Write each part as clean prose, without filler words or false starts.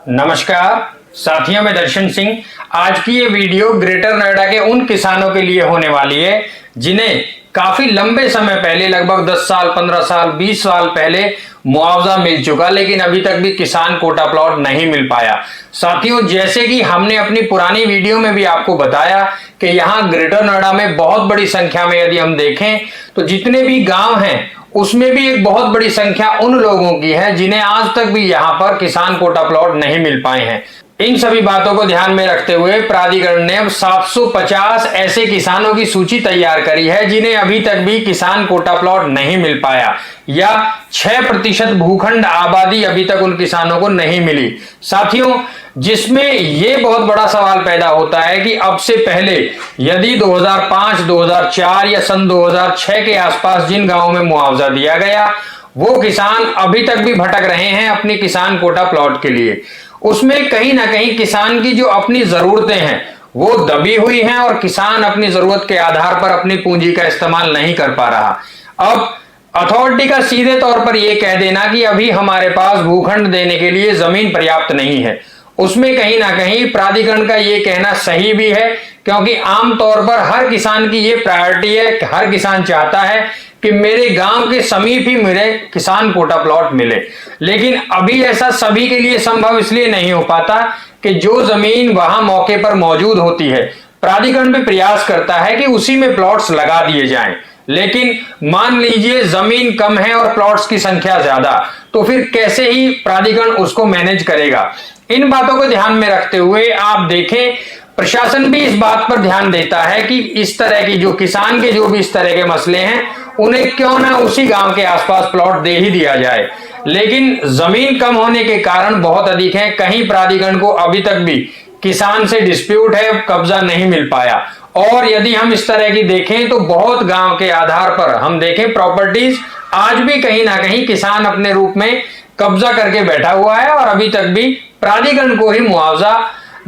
नमस्कार साथियों, मैं दर्शन सिंह। आज की ये वीडियो ग्रेटर नोएडा के उन किसानों के लिए होने वाली है जिन्हें काफी लंबे समय पहले, लगभग 10 साल, 15 साल, 20 साल पहले मुआवजा मिल चुका, लेकिन अभी तक भी किसान कोटा प्लॉट नहीं मिल पाया। साथियों, जैसे कि हमने अपनी पुरानी वीडियो में भी आपको बताया कि यहाँ ग्रेटर नोएडा में बहुत बड़ी संख्या में यदि हम देखें तो जितने भी गांव हैं उसमें भी एक बहुत बड़ी संख्या उन लोगों की है जिन्हें आज तक भी यहां पर किसान कोटा प्लॉट नहीं मिल पाए हैं। इन सभी बातों को ध्यान में रखते हुए प्राधिकरण ने अब 750 ऐसे किसानों की सूची तैयार करी है जिन्हें अभी तक भी किसान कोटा प्लॉट नहीं मिल पाया, या 6% भूखंड आबादी अभी तक उन किसानों को नहीं मिली। साथियों, जिसमें यह बहुत बड़ा सवाल पैदा होता है कि अब से पहले यदि 2005, 2004 या सन 2006 के आसपास जिन गांवों में मुआवजा दिया गया, वो किसान अभी तक भी भटक रहे हैं अपनी किसान कोटा प्लॉट के लिए। उसमें कहीं ना कहीं किसान की जो अपनी जरूरतें हैं वो दबी हुई हैं और किसान अपनी जरूरत के आधार पर अपनी पूंजी का इस्तेमाल नहीं कर पा रहा। अब अथॉरिटी का सीधे तौर पर यह कह देना कि अभी हमारे पास भूखंड देने के लिए जमीन पर्याप्त नहीं है, उसमें कहीं ना कहीं प्राधिकरण का यह कहना सही भी है, क्योंकि आमतौर पर हर किसान की यह प्रायोरिटी है कि हर किसान चाहता है कि मेरे गांव के समीप ही मेरे किसान कोटा प्लॉट मिले। लेकिन अभी ऐसा सभी के लिए संभव इसलिए नहीं हो पाता कि जो जमीन वहां मौके पर मौजूद होती है, प्राधिकरण भी प्रयास करता है कि उसी में प्लॉट्स लगा दिए जाएं। लेकिन मान लीजिए जमीन कम है और प्लॉट्स की संख्या ज्यादा, तो फिर कैसे ही प्राधिकरण उसको मैनेज करेगा। इन बातों को ध्यान में रखते हुए आप देखें, प्रशासन भी इस बात पर ध्यान देता है कि इस तरह की जो किसान के जो भी इस तरह के मसले हैं उन्हें क्यों ना उसी गांव के आसपास प्लॉट दे ही दिया जाए। लेकिन जमीन कम होने के कारण बहुत अधिक है, कहीं प्राधिकरण को अभी तक भी किसान से डिस्प्यूट है, कब्जा नहीं मिल पाया। और यदि हम इस तरह की देखें तो बहुत गांव के आधार पर हम देखें प्रॉपर्टीज आज भी कहीं ना कहीं किसान अपने रूप में कब्जा करके बैठा हुआ है और अभी तक भी प्राधिकरण को ही मुआवजा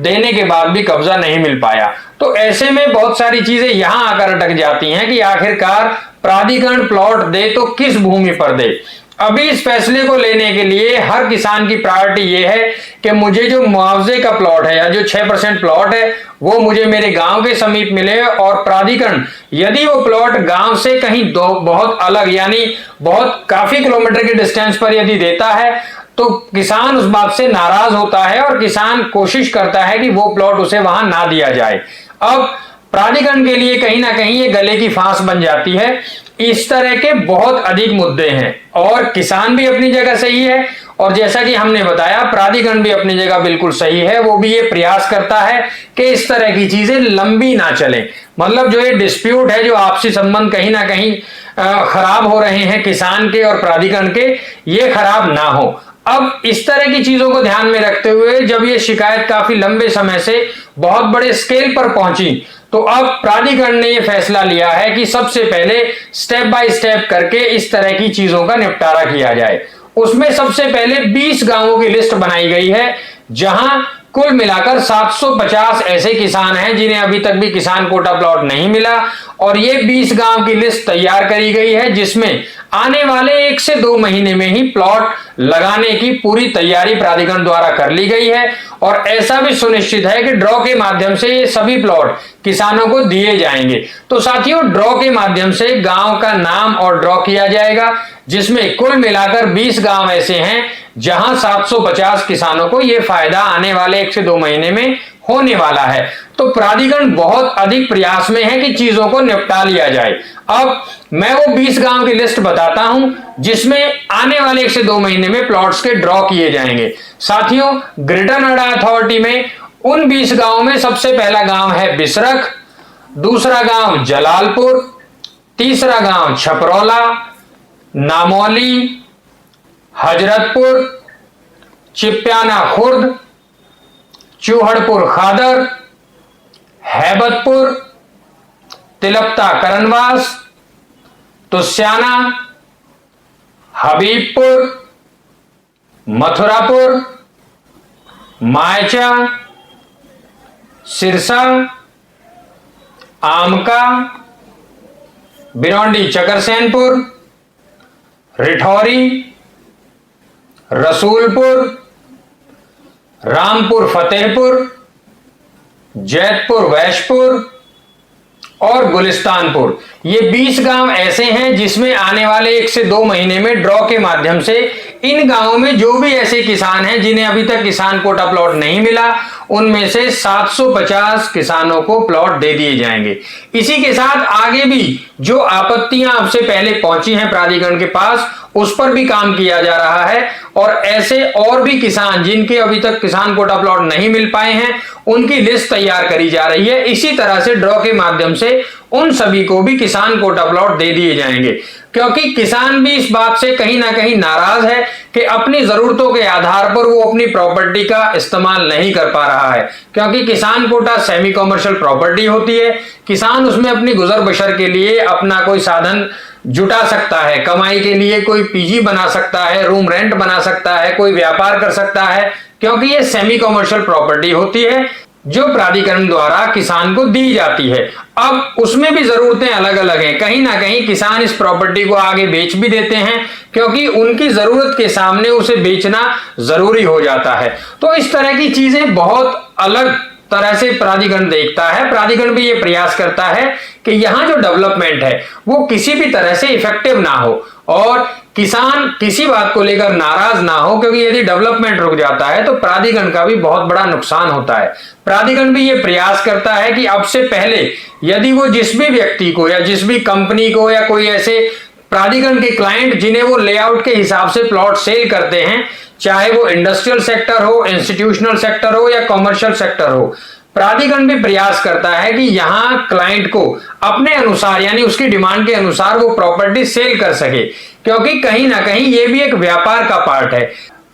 देने के बाद भी कब्जा नहीं मिल पाया। तो ऐसे में बहुत सारी चीजें यहां आकर अटक जाती हैं कि आखिरकार प्राधिकरण प्लॉट दे तो किस भूमि पर दे। अभी इस फैसले को लेने के लिए हर किसान की प्रायोरिटी यह है कि मुझे जो मुआवजे का प्लॉट है या जो 6% प्लॉट है वो मुझे मेरे गांव के समीप मिले, और प्राधिकरण यदि वो प्लॉट गांव से कहीं बहुत अलग, यानी बहुत काफी किलोमीटर के डिस्टेंस पर यदि देता है तो किसान उस बात से नाराज होता है और किसान कोशिश करता है कि वो प्लॉट उसे वहां ना दिया जाए। अब प्राधिकरण के लिए कहीं ना कहीं ये गले की फांस बन जाती है। इस तरह के बहुत अधिक मुद्दे हैं और किसान भी अपनी जगह सही है, और जैसा कि हमने बताया प्राधिकरण भी अपनी जगह बिल्कुल सही है। वो भी ये प्रयास करता है कि इस तरह की चीजें लंबी ना चले, मतलब जो ये डिस्प्यूट है, जो आपसी संबंध कहीं ना कहीं खराब हो रहे हैं किसान के और प्राधिकरण के, ये खराब ना हो। अब इस तरह की चीजों को ध्यान में रखते हुए जब ये शिकायत काफी लंबे समय से बहुत बड़े स्केल पर पहुंची, तो अब प्राधिकरण ने यह फैसला लिया है कि सबसे पहले स्टेप बाय स्टेप करके इस तरह की चीजों का निपटारा किया जाए। उसमें सबसे पहले 20 गांवों की लिस्ट बनाई गई है जहां कुल मिलाकर 750 ऐसे किसान हैं जिन्हें अभी तक भी किसान कोटा प्लॉट नहीं मिला, और ये 20 गांव की लिस्ट तैयार करी गई है जिसमें आने वाले 1 से 2 महीने में ही प्लॉट लगाने की पूरी तैयारी प्राधिकरण द्वारा कर ली गई है। और ऐसा भी सुनिश्चित है कि ड्रॉ के माध्यम से ये सभी प्लॉट किसानों को दिए जाएंगे। तो साथियों, ड्रॉ के माध्यम से गांव का नाम और ड्रॉ किया जाएगा, जिसमें कुल मिलाकर 20 गांव ऐसे हैं जहां 750 किसानों को यह फायदा आने वाले 1 से 2 महीने में होने वाला है। तो प्राधिकरण बहुत अधिक प्रयास में है कि चीजों को निपटा लिया जाए। अब मैं वो 20 गांव की लिस्ट बताता हूं जिसमें आने वाले 1 से 2 महीने में प्लॉट्स के ड्रॉ किए जाएंगे। साथियों, ग्रेटर नोएडा अथॉरिटी में उन 20 गांवों में सबसे पहला गांव है बिसरख, दूसरा गांव जलालपुर, तीसरा गांव छपरौला, नामौली, हजरतपुर, चिप्याना खुर्द, चूहड़पुर खादर, हैबतपुर, तिलपता करनवास, तुस्याना, हबीबपुर, मथुरापुर, मायचा, सिरसा, आमका, बिरौंडी चकरसैनपुर, रिठौरी, रसूलपुर, रामपुर फतेहपुर, जैतपुर वैशपुर और गुलिस्तानपुर। ये 20 गांव ऐसे हैं जिसमें आने वाले 1 से 2 महीने में ड्रॉ के माध्यम से इन गांवों में जो भी ऐसे किसान हैं जिन्हें अभी तक किसान कोटा प्लॉट नहीं मिला, उनमें से 750 किसानों को प्लॉट दे दिए जाएंगे। इसी के साथ आगे भी जो आपत्तियां अब से पहले पहुंची हैं प्राधिकरण के पास, उस पर भी काम किया जा रहा है और ऐसे और भी किसान जिनके अभी तक किसान कोटा प्लॉट नहीं मिल पाए हैं, उनकी लिस्ट तैयार करी जा रही है। इसी तरह से ड्रॉ के माध्यम से उन सभी को भी किसान कोटा प्लॉट दे दिए जाएंगे, क्योंकि किसान भी इस बात से कहीं ना कहीं नाराज है कि अपनी जरूरतों के आधार पर वो अपनी प्रॉपर्टी का इस्तेमाल नहीं कर पा रहा है। क्योंकि किसान कोटा सेमी कॉमर्शियल प्रॉपर्टी होती है, किसान उसमें अपनी गुजर बसर के लिए अपना कोई साधन जुटा सकता है, कमाई के लिए कोई पीजी बना सकता है, रूम रेंट बना सकता है, कोई व्यापार कर सकता है, क्योंकि ये सेमी कॉमर्शियल प्रॉपर्टी होती है जो प्राधिकरण द्वारा किसान को दी जाती है। अब उसमें भी जरूरतें अलग अलग हैं। कहीं ना कहीं किसान इस प्रॉपर्टी को आगे बेच भी देते हैं, क्योंकि उनकी जरूरत के सामने उसे बेचना जरूरी हो जाता है। तो इस तरह की चीजें बहुत अलग तरह से प्राधिकरण देखता है। प्राधिकरण भी ये प्रयास करता है कि यहां जो डेवलपमेंट है वो किसी भी तरह से इफेक्टिव ना हो और किसान किसी बात को लेकर नाराज ना हो, क्योंकि यदि डेवलपमेंट रुक जाता है तो प्राधिकरण का भी बहुत बड़ा नुकसान होता है। प्राधिकरण भी ये प्रयास करता है कि अब से पहले यदि वो जिस भी व्यक्ति को या जिस भी कंपनी को या कोई ऐसे प्राधिकरण के क्लाइंट जिन्हें वो लेआउट के हिसाब से प्लॉट सेल करते हैं, चाहे वो इंडस्ट्रियल सेक्टर हो, इंस्टीट्यूशनल सेक्टर हो या कॉमर्शियल सेक्टर हो, प्राधिकरण भी प्रयास करता है कि यहां क्लाइंट को अपने अनुसार यानी उसकी डिमांड के अनुसार वो प्रॉपर्टी सेल कर सके, क्योंकि कहीं ना कहीं ये भी एक व्यापार का पार्ट है।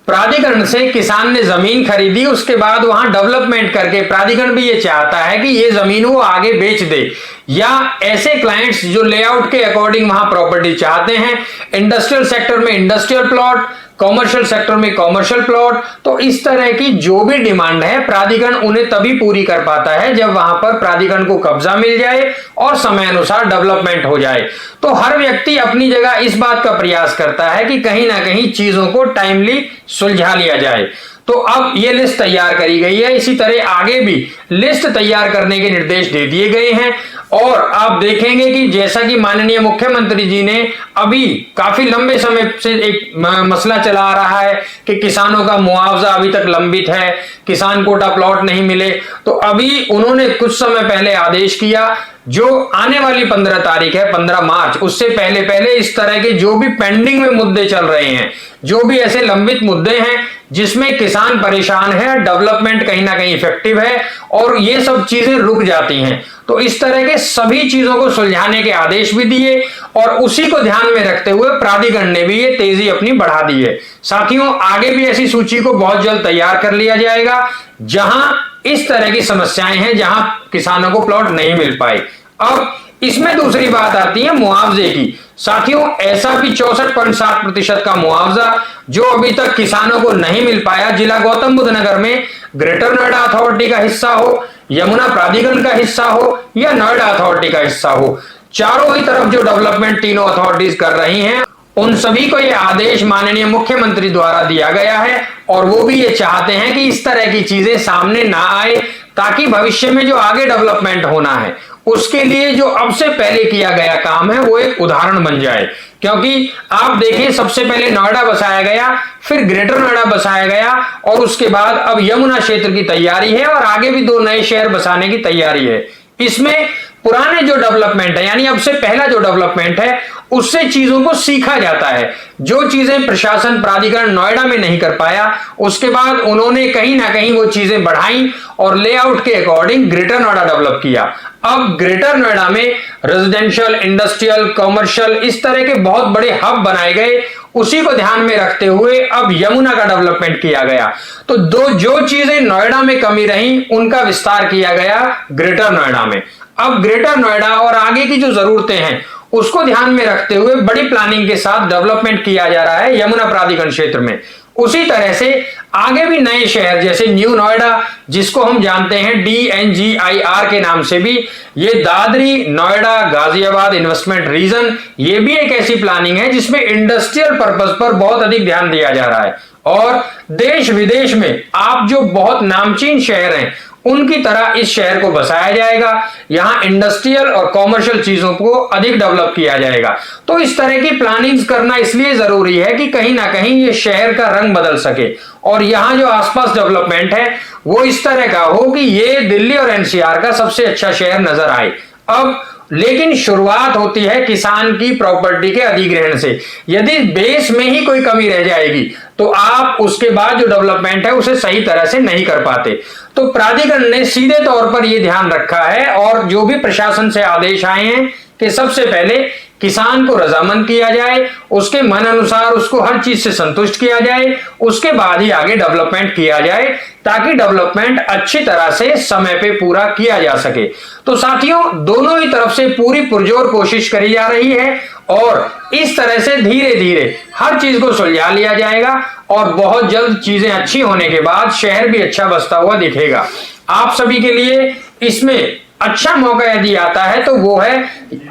प्राधिकरण से किसान ने जमीन खरीदी, उसके बाद वहां डेवलपमेंट करके प्राधिकरण भी ये चाहता है कि ये जमीन वो आगे बेच दे, या ऐसे क्लाइंट्स जो लेआउट के अकॉर्डिंग वहां प्रॉपर्टी चाहते हैं, इंडस्ट्रियल सेक्टर में इंडस्ट्रियल प्लॉट, कॉमर्शियल सेक्टर में कॉमर्शियल प्लॉट, तो इस तरह की जो भी डिमांड है प्राधिकरण उन्हें तभी पूरी कर पाता है जब वहां पर प्राधिकरण को कब्जा मिल जाए और समय अनुसार डेवलपमेंट हो जाए। तो हर व्यक्ति अपनी जगह इस बात का प्रयास करता है कि कहीं ना कहीं चीजों को टाइमली सुलझा लिया जाए। तो अब ये लिस्ट तैयार करी गई है, इसी तरह आगे भी लिस्ट तैयार करने के निर्देश दे दिए गए हैं। और आप देखेंगे कि जैसा कि माननीय मुख्यमंत्री जी ने अभी काफी लंबे समय से एक मसला चला आ रहा है कि किसानों का मुआवजा अभी तक लंबित है, किसान कोटा प्लॉट नहीं मिले, तो अभी उन्होंने कुछ समय पहले आदेश किया, जो आने वाली 15 तारीख है, 15 मार्च, उससे पहले पहले इस तरह के जो भी पेंडिंग में मुद्दे चल रहे हैं, जो भी ऐसे लंबित मुद्दे हैं जिसमें किसान परेशान है, डेवलपमेंट कहीं ना कहीं इफेक्टिव है और ये सब चीजें रुक जाती हैं, तो इस तरह के सभी चीजों को सुलझाने के आदेश भी दिए और उसी को ध्यान में रखते हुए प्राधिकरण ने भी ये तेजी अपनी बढ़ा दी है। साथियों, आगे भी ऐसी सूची को बहुत जल्द तैयार कर लिया जाएगा जहां इस तरह की समस्याएं हैं, जहां किसानों को प्लॉट नहीं मिल पाए। अब इसमें दूसरी बात आती है मुआवजे की। साथियों, ऐसा भी 64.7% का मुआवजा जो अभी तक किसानों को नहीं मिल पाया, जिला गौतम बुद्ध नगर में ग्रेटर नोएडा अथॉरिटी का हिस्सा हो, यमुना प्राधिकरण का हिस्सा हो या नोएडा अथॉरिटी का हिस्सा हो, चारों ही तरफ जो डेवलपमेंट तीनों अथॉरिटीज कर रही हैं, उन सभी को यह आदेश माननीय मुख्यमंत्री द्वारा दिया गया है और वो भी ये चाहते हैं कि इस तरह की चीजें सामने ना आए, ताकि भविष्य में जो आगे डेवलपमेंट होना है उसके लिए जो अब से पहले किया गया काम है वो एक उदाहरण बन जाए। क्योंकि आप देखें, सबसे पहले नोएडा बसाया गया, फिर ग्रेटर नोएडा बसाया गया और उसके बाद अब यमुना क्षेत्र की तैयारी है और आगे भी 2 नए शहर बसाने की तैयारी है। इसमें पुराने जो डेवलपमेंट है यानी अब से पहला जो डेवलपमेंट है उससे चीजों को सीखा जाता है। जो चीजें प्रशासन प्राधिकरण नोएडा में नहीं कर पाया, उसके बाद उन्होंने कहीं ना कहीं वो चीजें बढ़ाई और लेआउट के अकॉर्डिंग ग्रेटर नोएडा डेवलप किया। अब ग्रेटर नोएडा में रेजिडेंशियल, इंडस्ट्रियल, कॉमर्शियल इस तरह के बहुत बड़े हब बनाए गए। उसी को ध्यान में रखते हुए अब यमुना का डेवलपमेंट किया गया। तो जो चीजें नोएडा में कमी रही उनका विस्तार किया गया ग्रेटर नोएडा में। अब ग्रेटर नोएडा और आगे की जो जरूरतें हैं उसको ध्यान में रखते हुए बड़ी प्लानिंग के साथ डेवलपमेंट किया जा रहा है यमुना प्राधिकरण क्षेत्र में। उसी तरह से आगे भी नए शहर जैसे न्यू नोएडा, जिसको हम जानते हैं DNGIR के नाम से भी, ये दादरी नोएडा गाजियाबाद इन्वेस्टमेंट रीजन, ये भी एक ऐसी प्लानिंग है जिसमें इंडस्ट्रियल पर्पस पर बहुत अधिक ध्यान दिया जा रहा है। और देश विदेश में आप जो बहुत नामचीन शहर हैं उनकी तरह इस शहर को बसाया जाएगा। यहां इंडस्ट्रियल और कॉमर्शियल चीजों को अधिक डेवलप किया जाएगा। तो इस तरह की प्लानिंग्स करना इसलिए जरूरी है कि कहीं ना कहीं ये शहर का रंग बदल सके और यहां जो आसपास डेवलपमेंट है वो इस तरह का हो कि ये दिल्ली और NCR का सबसे अच्छा शहर नजर आए। अब लेकिन शुरुआत होती है किसान की प्रॉपर्टी के अधिग्रहण से। यदि बेस में ही कोई कमी रह जाएगी तो आप उसके बाद जो डेवलपमेंट है उसे सही तरह से नहीं कर पाते। तो प्राधिकरण ने सीधे तौर पर यह ध्यान रखा है और जो भी प्रशासन से आदेश आए हैं कि सबसे पहले किसान को रजामंद किया जाए, उसके मन अनुसार उसको हर चीज से संतुष्ट किया जाए, उसके बाद ही आगे डेवलपमेंट किया जाए ताकि डेवलपमेंट अच्छी तरह से समय पे पूरा किया जा सके। तो साथियों, दोनों ही तरफ से पूरी पुरजोर कोशिश करी जा रही है और इस तरह से धीरे धीरे हर चीज को सुलझा लिया जाएगा और बहुत जल्द चीजें अच्छी होने के बाद शहर भी अच्छा बसता हुआ दिखेगा। आप सभी के लिए इसमें अच्छा मौका यदि आता है तो वो है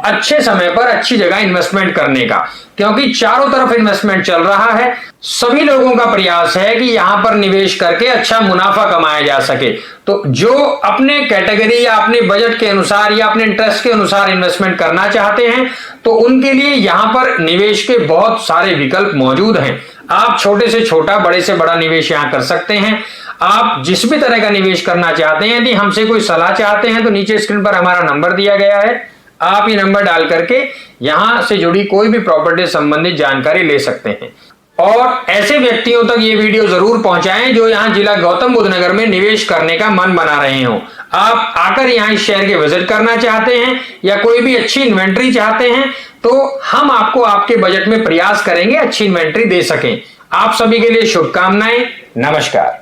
अच्छे समय पर अच्छी जगह इन्वेस्टमेंट करने का, क्योंकि चारों तरफ इन्वेस्टमेंट चल रहा है। सभी लोगों का प्रयास है कि यहां पर निवेश करके अच्छा मुनाफा कमाया जा सके। तो जो अपने कैटेगरी या अपने बजट के अनुसार या अपने इंटरेस्ट के अनुसार इन्वेस्टमेंट करना चाहते हैं तो उनके लिए यहां पर निवेश के बहुत सारे विकल्प मौजूद हैं। आप छोटे से छोटा, बड़े से बड़ा निवेश यहां कर सकते हैं। आप जिस भी तरह का निवेश करना चाहते हैं, यदि हमसे कोई सलाह चाहते हैं तो नीचे स्क्रीन पर हमारा नंबर दिया गया है, आप ये नंबर डाल करके यहां से जुड़ी कोई भी प्रॉपर्टी संबंधित जानकारी ले सकते हैं। और ऐसे व्यक्तियों तक ये वीडियो जरूर पहुंचाएं जो यहां जिला गौतम बुद्ध नगर में निवेश करने का मन बना रहे हो। आप आकर यहां इस शहर के विजिट करना चाहते हैं या कोई भी अच्छी इन्वेंट्री चाहते हैं तो हम आपको आपके बजट में प्रयास करेंगे अच्छी इन्वेंट्री दे सकें। आप सभी के लिए शुभकामनाएं। नमस्कार।